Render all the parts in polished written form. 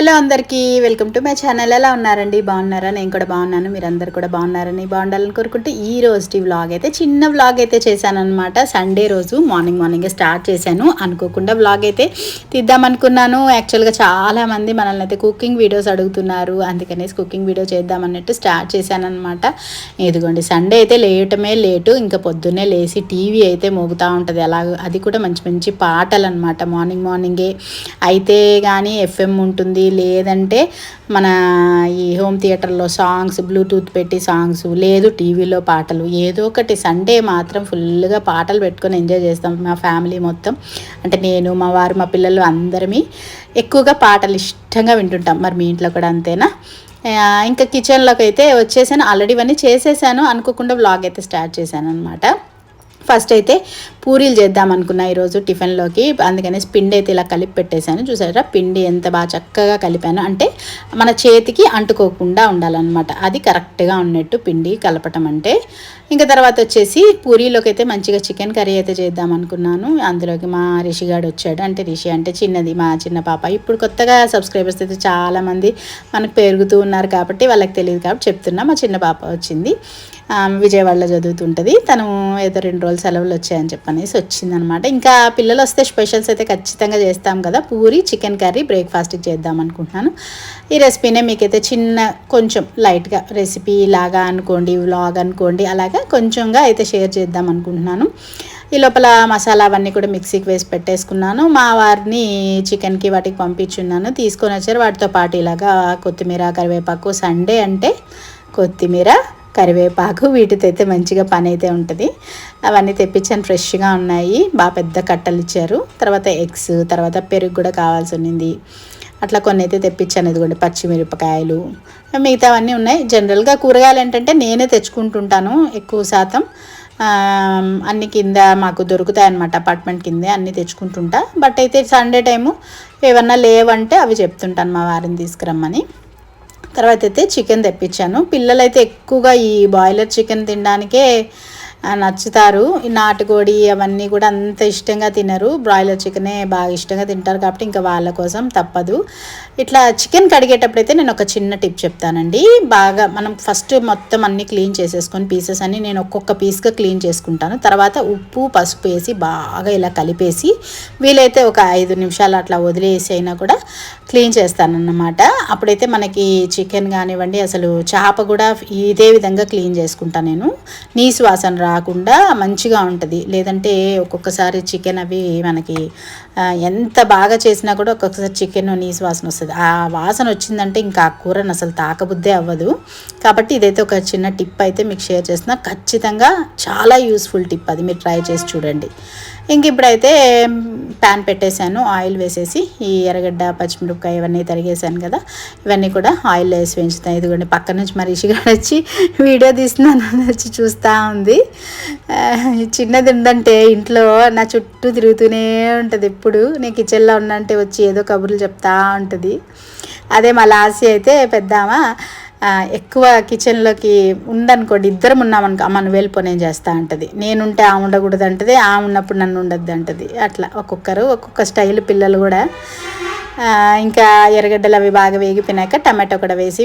Hello అందరికీ welcome to my channel. ఎలా ఉన్నారండి? బాగున్నారా? నేను కూడా బాగున్నాను. మీరందరూ కూడా బాగున్నారని బాగుండాలని కోరుకుంటూ ఈ రోజు వ్లాగ్ అయితే చిన్న వ్లాగ్ అయితే చేశాను అనమాట. సండే రోజు మార్నింగే స్టార్ట్ చేశాను. అనుకోకుండా వ్లాగ్ అయితే తీద్దామనుకున్నాను. యాక్చువల్గా చాలామంది మనల్ని అయితే కుకింగ్ వీడియోస్ అడుగుతున్నారు, అందుకనేసి కుకింగ్ వీడియో చేద్దామన్నట్టు స్టార్ట్ చేశాను అనమాట. ఇదిగోండి సండే అయితే లేటు, ఇంకా పొద్దున్నే లేచి టీవీ అయితే మోగుతూ ఉంటుంది. అది కూడా మంచి మంచి పాటలు అనమాట. మార్నింగే అయితే కానీ ఎఫ్ఎం ఉంటుంది, లేదంటే మన ఈ హోమ్ థియేటర్లో సాంగ్స్, బ్లూటూత్ పెట్టి సాంగ్స్, లేదు టీవీలో పాటలు, ఏదో ఒకటి. సండే మాత్రం ఫుల్గా పాటలు పెట్టుకొని ఎంజాయ్ చేస్తాం మా ఫ్యామిలీ మొత్తం. అంటే నేను, మా వారు, మా పిల్లలు అందరమీ ఎక్కువగా పాటలు ఇష్టంగా వింటుంటాం. మరి మీ ఇంట్లో కూడా అంతేనా? ఇంకా కిచెన్లోకి అయితే వచ్చేసాను. ఆల్రెడీ ఇవన్నీ చేసేసాను. అనుకోకుండా వ్లాగ్ అయితే స్టార్ట్ చేశాను అనమాట. ఫస్ట్ అయితే పూరీలు చేద్దాం అనుకున్నా ఈరోజు టిఫిన్లోకి. అందుకని పిండి అయితే ఇలా కలిపి పెట్టేశాను. చూసారా పిండి ఎంత బాగా చక్కగా కలిపాను. అంటే మన చేతికి అంటుకోకుండా ఉండాలన్నమాట. అది కరెక్ట్గా ఉన్నట్టు పిండి కలపటం అంటే. ఇంకా తర్వాత వచ్చేసి పూరీలోకి అయితే మంచిగా చికెన్ కర్రీ అయితే చేద్దాం అనుకున్నాను. అందులోకి మా రిషిగాడు వచ్చాడు. అంటే రిషి అంటే చిన్నది, మా చిన్న పాప. ఇప్పుడు కొత్తగా సబ్స్క్రైబర్స్ అయితే చాలామంది మనకు పెరుగుతూ ఉన్నారు కాబట్టి వాళ్ళకి తెలియదు కాబట్టి చెప్తున్నా. మా చిన్న పాప వచ్చింది, విజయవాడలో చదువుతుంటుంది. తను ఏదో 2 రోజులు సెలవులు వచ్చాయని చెప్పనేసి వచ్చిందనమాట. ఇంకా పిల్లలు వస్తే స్పెషల్స్ అయితే ఖచ్చితంగా చేస్తాం కదా. పూరి చికెన్ కర్రీ బ్రేక్ఫాస్ట్కి చేద్దాం అనుకుంటున్నాను. ఈ రెసిపీనే మీకైతే కొంచెం లైట్గా రెసిపీ లాగా అనుకోండి, వ్లాగ్ అనుకోండి, అలాగా కొంచెంగా అయితే షేర్ చేద్దాం అనుకుంటున్నాను. ఈ లోపల మసాలా అవన్నీ కూడా మిక్సీకి వేసి పెట్టేసుకున్నాను. మా వారిని చికెన్కి వాటికి పంపించున్నాను, తీసుకొని వచ్చారు. వాటితో పాటు ఇలాగా కొత్తిమీర, కరివేపాకు. సండే అంటే కొత్తిమీర, కరివేపాకు, వీటితో అయితే మంచిగా పని అయితే ఉంటుంది. అవన్నీ తెప్పించాను, ఫ్రెష్గా ఉన్నాయి. బాగా పెద్ద కట్టలు ఇచ్చారు. తర్వాత ఎగ్స్, తర్వాత పెరుగు కూడా కావాల్సి ఉన్నింది. అట్లా కొన్ని అయితే తెప్పించాను. ఇదిగోండి పచ్చిమిరపకాయలు, మిగతావన్నీ ఉన్నాయి. జనరల్గా కూరగాయలు ఏంటంటే నేనే తెచ్చుకుంటుంటాను ఎక్కువ శాతం. అన్ని కింద మాకు దొరుకుతాయి అన్నమాట, అపార్ట్మెంట్ కిందే అన్నీ తెచ్చుకుంటుంటా. బట్ అయితే సండే టైము ఏమన్నా లేవంటే అవి చెప్తుంటాను మా వారిని తీసుకురమ్మని. తర్వాత అయితే చికెన్ తెప్పించాను. పిల్లలైతే ఎక్కువగా ఈ బాయిలర్ చికెన్ తినడానికే నచ్చుతారు. ఈ నాటుకోడి అవన్నీ కూడా అంత ఇష్టంగా తినరు. బ్రాయిలర్ చికెనే బాగా ఇష్టంగా తింటారు కాబట్టి ఇంకా వాళ్ళ కోసం తప్పదు. ఇట్లా చికెన్ కడిగేటప్పుడైతే నేను ఒక చిన్న టిప్ చెప్తానండి. బాగా మనం ఫస్ట్ మొత్తం అన్నీ క్లీన్ చేసేసుకొని పీసెస్ అన్నీ నేను ఒక్కొక్క పీస్గా క్లీన్ చేసుకుంటాను. తర్వాత ఉప్పు, పసుపు వేసి బాగా ఇలా కలిపేసి వీలైతే ఒక 5 నిమిషాలు అట్లా వదిలేసి అయినా కూడా క్లీన్ చేస్తానన్నమాట. అప్పుడైతే మనకి చికెన్ కానివ్వండి, అసలు చేప కూడా ఇదే విధంగా క్లీన్ చేసుకుంటాను నేను. నీసు వాసన రాకుండా మంచిగా ఉంటుంది. లేదంటే ఒక్కొక్కసారి చికెన్ అవి మనకి ఎంత బాగా చేసినా కూడా ఒక్కొక్కసారి చికెన్ నీసు వాసన వస్తుంది. ఆ వాసన వచ్చిందంటే ఇంకా ఆ కూరను అసలు తాకబుద్దే అవ్వదు. కాబట్టి ఇదైతే ఒక చిన్న టిప్ అయితే మీకు షేర్ చేస్తున్నా. ఖచ్చితంగా చాలా యూస్ఫుల్ టిప్, అది మీరు ట్రై చేసి చూడండి. ఇంక ఇప్పుడైతే ప్యాన్ పెట్టేశాను, ఆయిల్ వేసేసి ఈ ఎర్రగడ్డ, పచ్చిమిరపకాయ ఇవన్నీ తరిగేసాను కదా, ఇవన్నీ కూడా ఆయిల్ వేసి వేయించుతాను. ఇదిగోండి పక్క నుంచి మరి రిషిగాడు వచ్చి వీడియో తీస్తున్నాను అని వచ్చి చూస్తూ ఉంది. చిన్నది ఉందంటే ఇంట్లో నా చుట్టూ తిరుగుతూనే ఉంటుంది. ఎప్పుడు నేను కిచెన్లో ఉన్నంటే వచ్చి ఏదో కబుర్లు చెప్తా ఉంటుంది. అదే మా లాసి అయితే పెద్దామా ఎక్కువ కిచెన్లోకి ఉండనుకోండి, ఇద్దరం ఉన్నామనుకో, అమ్మ నువ్వు వెళ్ళిపో నేను చేస్తా అంటది. నేనుంటే ఆమె ఉండకూడదు అంటది, ఆమె ఉన్నప్పుడు నన్ను ఉండద్దు అంటది. అట్లా ఒక్కొక్క స్టైల్ పిల్లలు కూడా. ఇంకా ఎర్రగడ్డలు అవి బాగా వేగిపోయినాక టమాటో కూడా వేసి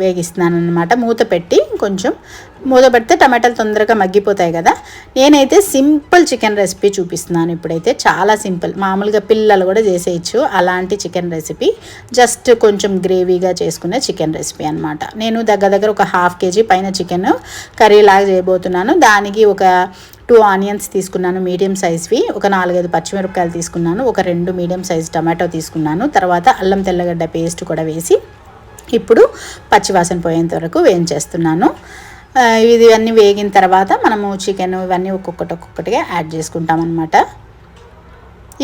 వేగిస్తున్నాను అనమాట. మూత పెడితే టమాటాలు తొందరగా మగ్గిపోతాయి కదా. నేనైతే సింపుల్ చికెన్ రెసిపీ చూపిస్తున్నాను ఇప్పుడైతే. చాలా సింపుల్, మామూలుగా పిల్లలు కూడా చేసేయచ్చు అలాంటి చికెన్ రెసిపీ. జస్ట్ కొంచెం గ్రేవీగా చేసుకునే చికెన్ రెసిపీ అనమాట. నేను దగ్గర ఒక 1/2 kg పైన చికెన్ కర్రీ లాగా చేయబోతున్నాను. దానికి ఒక 2 ఆనియన్స్ తీసుకున్నాను మీడియం సైజ్వి, ఒక 4-5 పచ్చిమిరపకాయలు తీసుకున్నాను, ఒక 2 మీడియం సైజ్ టమాటో తీసుకున్నాను. తర్వాత అల్లం తెల్లగడ్డ పేస్ట్ కూడా వేసి ఇప్పుడు పచ్చివాసన పోయేంత వరకు వేయించేస్తున్నాను. ఇవన్నీ వేగిన తర్వాత మనము చికెన్ ఇవన్నీ ఒక్కొక్కటిగా యాడ్ చేసుకుంటాం అన్నమాట.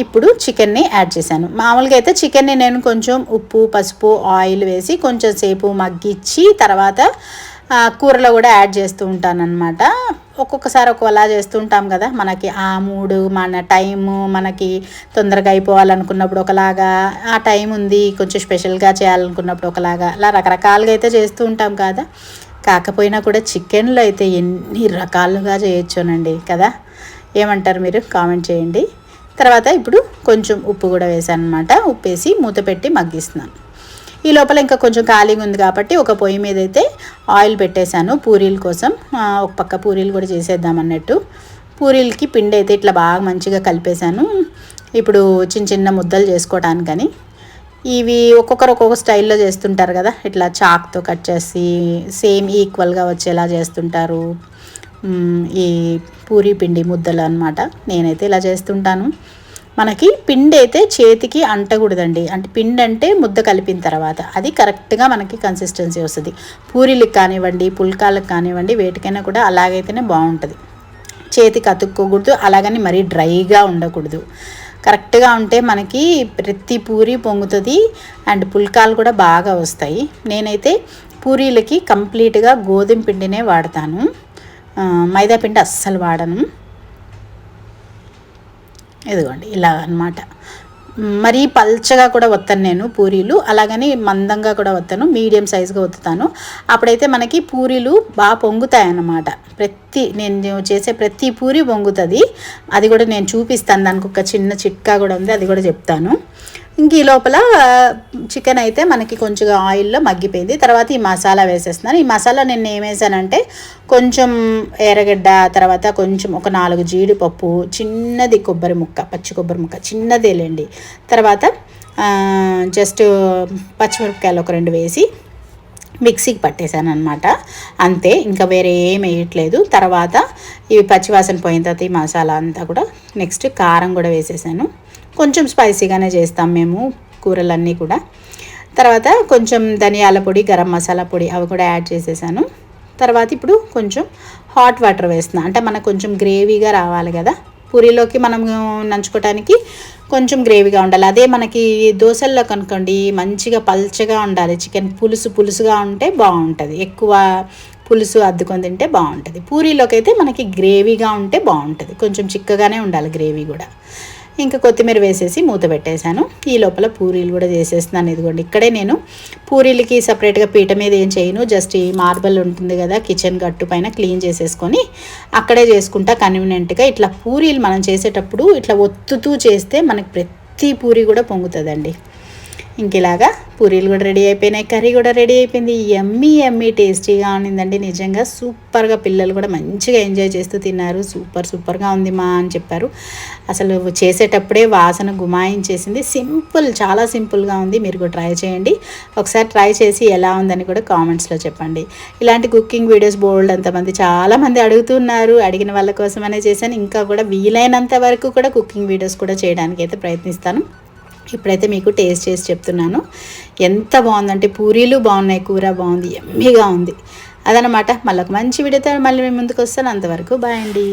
ఇప్పుడు చికెన్ని యాడ్ చేశాను. మామూలుగా అయితే చికెన్ని నేను కొంచెం ఉప్పు, పసుపు, ఆయిల్ వేసి కొంచెం సేపు మగ్గిచ్చి తర్వాత కూరలో కూడా యాడ్ చేస్తూ ఉంటానన్నమాట. ఒక్కొక్కసారి ఒక్కోలా చేస్తూ ఉంటాం కదా. మనకి ఆ మూడు, మన టైము, మనకి తొందరగా అయిపోవాలనుకున్నప్పుడు ఒకలాగా, ఆ టైం ఉంది కొంచెం స్పెషల్గా చేయాలనుకున్నప్పుడు ఒకలాగా, అలా రకరకాలుగా అయితే చేస్తూ ఉంటాం కదా. కాకపోయినా కూడా చికెన్లో అయితే ఎన్ని రకాలుగా చేయొచ్చునండి కదా. ఏమంటారు మీరు? కామెంట్ చేయండి. తర్వాత ఇప్పుడు కొంచెం ఉప్పు కూడా వేసాను అనమాట. ఉప్పు వేసి మూత పెట్టి మగ్గిస్తున్నాను. ఈ లోపల ఇంకా కొంచెం ఖాళీగా ఉంది కాబట్టి ఒక పొయ్యి మీద అయితే ఆయిల్ పెట్టేశాను పూరీల కోసం. ఒక పక్క పూరీలు కూడా చేసేద్దాం అన్నట్టు. పూరీలకి పిండి అయితే ఇట్లా బాగా మంచిగా కలిపేశాను. ఇప్పుడు చిన్న చిన్న ముద్దలు చేసుకోవడానికని. ఇవి ఒక్కొక్కరు ఒక్కొక్క స్టైల్లో చేస్తుంటారు కదా, ఇట్లా చాక్తో కట్ చేసి సేమ్ ఈక్వల్గా వచ్చేలా చేస్తుంటారు ఈ పూరీ పిండి ముద్దలు అనమాట. నేనైతే ఇలా చేస్తుంటాను. మనకి పిండి అయితే చేతికి అంటకూడదండి. అంటే పిండి అంటే ముద్ద కలిపిన తర్వాత అది కరెక్ట్గా మనకి కన్సిస్టెన్సీ వస్తుంది. పూరీలకు కానివ్వండి, పుల్కాలకు కానివ్వండి, వేటికైనా కూడా అలాగైతేనే బాగుంటుంది. చేతికి అతుక్కోకూడదు, అలాగని మరీ డ్రైగా ఉండకూడదు. కరెక్ట్గా ఉంటే మనకి ప్రతి పూరి పొంగుతుంది అండ్ పుల్కాలు కూడా బాగా వస్తాయి. నేనైతే పూరీలకి కంప్లీట్గా గోధుమ పిండినే వాడతాను, మైదా పిండి అస్సలు వాడను. ఇదిగోండి ఇలా అన్నమాట. మరీ పల్చగా కూడా వస్తాను నేను పూరీలు, అలాగని మందంగా కూడా వస్తాను, మీడియం సైజుగా వత్తుతాను. అప్పుడైతే మనకి పూరీలు బాగా పొంగుతాయి అన్నమాట. నేను చేసే ప్రతి పూరి పొంగుతుంది. అది కూడా నేను చూపిస్తాను, దానికి ఒక చిన్న చిట్కా కూడా ఉంది, అది కూడా చెప్తాను. ఇంక ఈ లోపల చికెన్ అయితే మనకి కొంచెం ఆయిల్లో మగ్గిపోయింది. తర్వాత ఈ మసాలా వేసేస్తున్నాను. ఈ మసాలా నేను ఏం వేసానంటే కొంచెం ఎర్రగడ్డ, తర్వాత కొంచెం ఒక 4 జీడిపప్పు, చిన్నది కొబ్బరి ముక్క, పచ్చి కొబ్బరి ముక్క చిన్నదేలేండి, తర్వాత జస్ట్ పచ్చిమిరపకాయలు ఒక 2 వేసి మిక్సీకి పట్టేశాను అనమాట. అంతే, ఇంకా వేరే ఏం వేయట్లేదు. తర్వాత ఇవి పచ్చివాసన పోయిన తర్వాత ఈ మసాలా అంతా కూడా నెక్స్ట్ కారం కూడా వేసేసాను. కొంచెం స్పైసీగానే చేస్తాం మేము కూరలన్నీ కూడా. తర్వాత కొంచెం ధనియాల పొడి, గరం మసాలా పొడి అవి కూడా యాడ్ చేసేసాను. తర్వాత ఇప్పుడు కొంచెం హాట్ వాటర్ వేస్తున్నాను. అంటే మనకు కొంచెం గ్రేవీగా రావాలి కదా, పూరీలోకి మనం నంచుకోవడానికి కొంచెం గ్రేవీగా ఉండాలి. అదే మనకి దోశల్లో కనుకోండి మంచిగా పల్చగా ఉండాలి. చికెన్ పులుసుగా ఉంటే బాగుంటుంది, ఎక్కువ పులుసు అద్దుకొని తింటే బాగుంటుంది. పూరీలోకి అయితే మనకి గ్రేవీగా ఉంటే బాగుంటుంది, కొంచెం చిక్కగానే ఉండాలి గ్రేవీ కూడా. ఇంకా కొత్తిమీర వేసేసి మూత పెట్టేశాను. ఈ లోపల పూరీలు కూడా చేసేస్తున్నాను. ఇదిగోండి ఇక్కడే నేను పూరీలకి సపరేట్గా పీట మీద ఏం చేయను, జస్ట్ ఈ మార్బల్ ఉంటుంది కదా కిచెన్ గట్టు పైన క్లీన్ చేసేసుకొని అక్కడే చేసుకుంటా కన్వీనియంట్గా. ఇట్లా పూరీలు మనం చేసేటప్పుడు ఇట్లా ఒత్తుతూ చేస్తే మనకి ప్రతి పూరి కూడా పొంగుతుందండి. ఇంక ఇలాగా పూరీలు కూడా రెడీ అయిపోయినాయి, కర్రీ కూడా రెడీ అయిపోయింది. యమ్మీ టేస్టీగా ఉండిందండి నిజంగా, సూపర్గా. పిల్లలు కూడా మంచిగా ఎంజాయ్ చేస్తూ తిన్నారు. సూపర్గా ఉంది మా అని చెప్పారు. అసలు చేసేటప్పుడే వాసన గుమాయించేసింది. చాలా సింపుల్గా ఉంది. మీరు కూడా ట్రై చేయండి. ఒకసారి ట్రై చేసి ఎలా ఉందని కూడా కామెంట్స్లో చెప్పండి. ఇలాంటి కుకింగ్ వీడియోస్ బోల్డ్ అంతమంది చాలామంది అడుగుతున్నారు, అడిగిన వాళ్ళ కోసమనే చేశాను. ఇంకా కూడా వీలైనంత వరకు కూడా కుకింగ్ వీడియోస్ కూడా చేయడానికి అయితే ప్రయత్నిస్తాను. ఇప్పుడైతే మీకు టేస్ట్ చేసి చెప్తున్నాను. ఎంత బాగుందంటే పూరీలు బాగున్నాయి, కూర బాగుంది, యమ్మీగా ఉంది. అదనమాట. మళ్ళీ ఒక మంచి వీడియోతో మళ్ళీ మేము ముందుకు వస్తాను. అంతవరకు బాయ్ అండి.